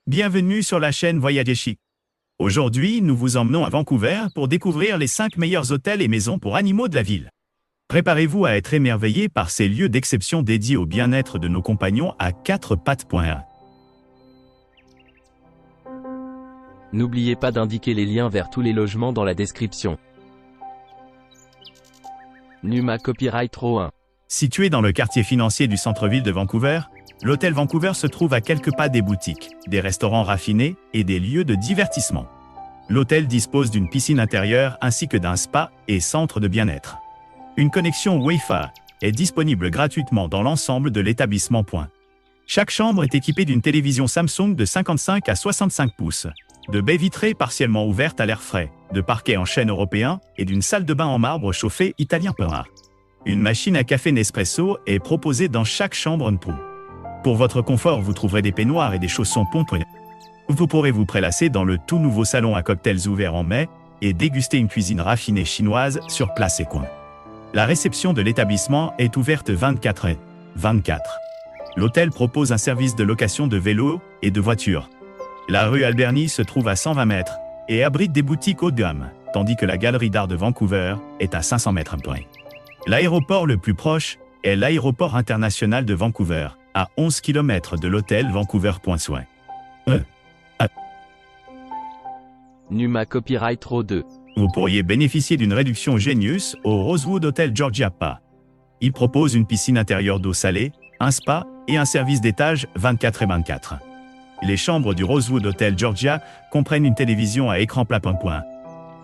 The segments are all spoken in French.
Bienvenue sur la chaîne Voyager Chic. Aujourd'hui, nous vous emmenons à Vancouver pour découvrir les 5 meilleurs hôtels et maisons pour animaux de la ville. Préparez-vous à être émerveillé par ces lieux d'exception dédiés au bien-être de nos compagnons à 4 pattes. N'oubliez pas d'indiquer les liens vers tous les logements dans la description. Numa Copyright Row 1. Situé dans le quartier financier du centre-ville de Vancouver, l'hôtel Vancouver se trouve à quelques pas des boutiques, des restaurants raffinés et des lieux de divertissement. L'hôtel dispose d'une piscine intérieure ainsi que d'un spa et centre de bien-être. Une connexion Wi-Fi est disponible gratuitement dans l'ensemble de l'établissement. Chaque chambre est équipée d'une télévision Samsung de 55 à 65 pouces, de baies vitrées partiellement ouvertes à l'air frais, de parquets en chêne européen et d'une salle de bain en marbre chauffé italien. Une machine à café Nespresso est proposée dans chaque chambre. Pour votre confort, vous trouverez des peignoirs et des chaussons pompés. Vous pourrez vous prélasser dans le tout nouveau salon à cocktails ouvert en mai et déguster une cuisine raffinée chinoise sur place et coin. La réception de l'établissement est ouverte 24/24. L'hôtel propose un service de location de vélos et de voitures. La rue Alberni se trouve à 120 mètres et abrite des boutiques haut de gamme, tandis que la galerie d'art de Vancouver est à 500 mètres. L'aéroport le plus proche est l'aéroport international de Vancouver, à 11 km de l'hôtel Vancouver. Numa Copyright Row 2. Vous pourriez bénéficier d'une réduction Genius au Rosewood Hotel Georgia Pa. Il propose une piscine intérieure d'eau salée, un spa et un service d'étage 24/24. Les chambres du Rosewood Hotel Georgia comprennent une télévision à écran plat.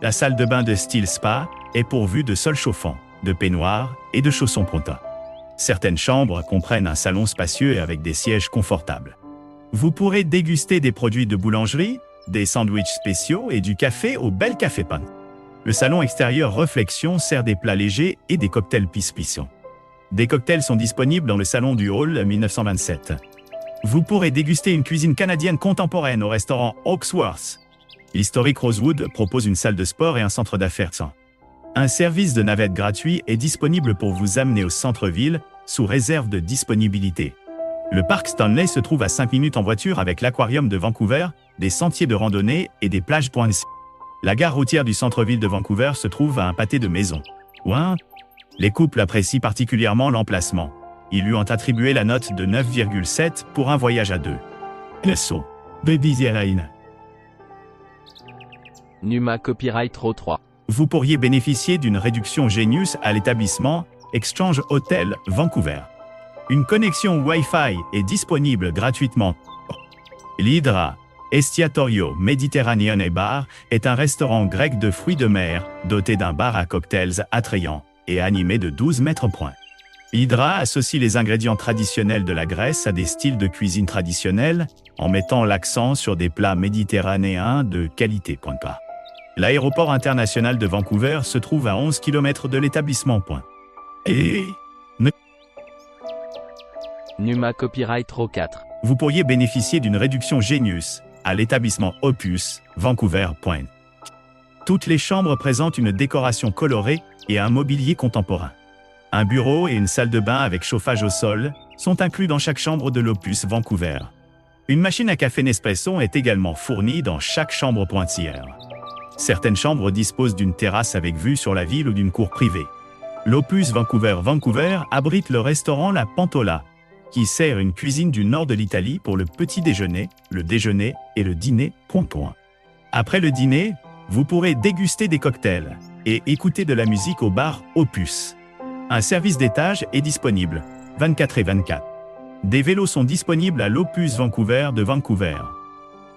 La salle de bain de style spa est pourvue de sol chauffant, de peignoirs et de chaussons Pronta. Certaines chambres comprennent un salon spacieux et avec des sièges confortables. Vous pourrez déguster des produits de boulangerie, des sandwichs spéciaux et du café au Bel Café Pan. Le salon extérieur Réflexion sert des plats légers et des cocktails pissant. Des cocktails sont disponibles dans le salon du Hall 1927. Vous pourrez déguster une cuisine canadienne contemporaine au restaurant Hawksworth. L'historique Rosewood propose une salle de sport et un centre d'affaires. Un service de navette gratuit est disponible pour vous amener au centre-ville, sous réserve de disponibilité. Le parc Stanley se trouve à 5 minutes en voiture avec l'aquarium de Vancouver, des sentiers de randonnée et des plages. La gare routière du centre-ville de Vancouver se trouve à un pâté de maison. Les couples apprécient particulièrement l'emplacement. Ils lui ont attribué la note de 9,7 pour un voyage à deux. Numa Copyright Row 3. Vous pourriez bénéficier d'une réduction Genius à l'établissement Exchange Hotel Vancouver. Une connexion Wi-Fi est disponible gratuitement. L'Hydra Estiatorio Mediterranean et Bar est un restaurant grec de fruits de mer, doté d'un bar à cocktails attrayant et animé de 12 mètres. Hydra associe les ingrédients traditionnels de la Grèce à des styles de cuisine traditionnels, en mettant l'accent sur des plats méditerranéens de qualité. L'aéroport international de Vancouver se trouve à 11 km de l'établissement. Numa Copyright Row 4. Vous pourriez bénéficier d'une réduction Genius à l'établissement Opus Vancouver. Toutes les chambres présentent une décoration colorée et un mobilier contemporain. Un bureau et une salle de bain avec chauffage au sol sont inclus dans chaque chambre de l'Opus Vancouver. Une machine à café Nespresso est également fournie dans chaque chambre pointillère. Certaines chambres disposent d'une terrasse avec vue sur la ville ou d'une cour privée. L'Opus Vancouver abrite le restaurant La Pantola, qui sert une cuisine du nord de l'Italie pour le petit déjeuner, le déjeuner et le dîner. Après le dîner, vous pourrez déguster des cocktails et écouter de la musique au bar Opus. Un service d'étage est disponible, 24/24. Des vélos sont disponibles à l'Opus Vancouver de Vancouver.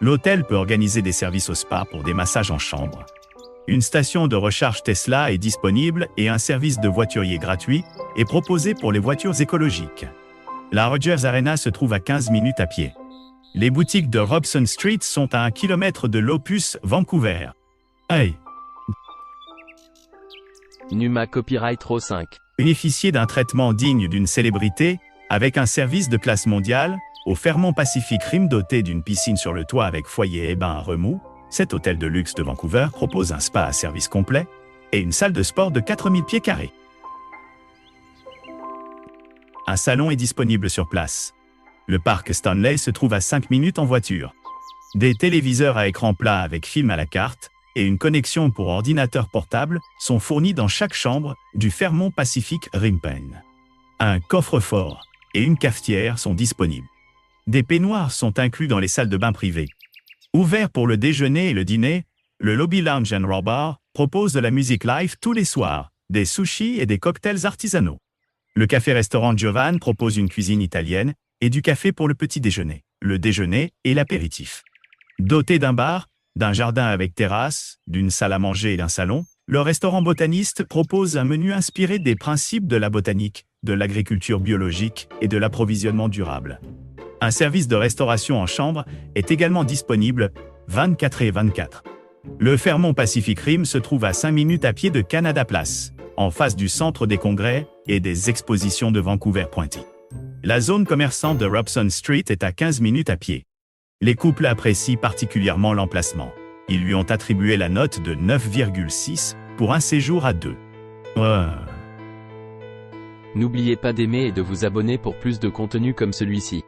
L'hôtel peut organiser des services au spa pour des massages en chambre. Une station de recharge Tesla est disponible et un service de voiturier gratuit est proposé pour les voitures écologiques. La Rogers Arena se trouve à 15 minutes à pied. Les boutiques de Robson Street sont à 1 km de l'Opus Vancouver. Numa Copyright Row 5. Bénéficier d'un traitement digne d'une célébrité, avec un service de classe mondiale, au Fairmont Pacific Rim doté d'une piscine sur le toit avec foyer et bain à remous, cet hôtel de luxe de Vancouver propose un spa à service complet et une salle de sport de 4000 pieds carrés. Un salon est disponible sur place. Le parc Stanley se trouve à 5 minutes en voiture. Des téléviseurs à écran plat avec film à la carte et une connexion pour ordinateur portable sont fournis dans chaque chambre du Fairmont Pacific Rimpen. Un coffre-fort et une cafetière sont disponibles. Des peignoirs sont inclus dans les salles de bain privées. Ouvert pour le déjeuner et le dîner, le Lobby Lounge & Raw Bar propose de la musique live tous les soirs, des sushis et des cocktails artisanaux. Le café-restaurant Giovan propose une cuisine italienne et du café pour le petit déjeuner, le déjeuner et l'apéritif. Doté d'un bar, d'un jardin avec terrasse, d'une salle à manger et d'un salon, le restaurant botaniste propose un menu inspiré des principes de la botanique, de l'agriculture biologique et de l'approvisionnement durable. Un service de restauration en chambre est également disponible 24/24. Le Fairmont Pacific Rim se trouve à 5 minutes à pied de Canada Place, en face du centre des congrès et des expositions de Vancouver Pointy. La zone commerçante de Robson Street est à 15 minutes à pied. Les couples apprécient particulièrement l'emplacement. Ils lui ont attribué la note de 9,6 pour un séjour à deux. N'oubliez pas d'aimer et de vous abonner pour plus de contenu comme celui-ci.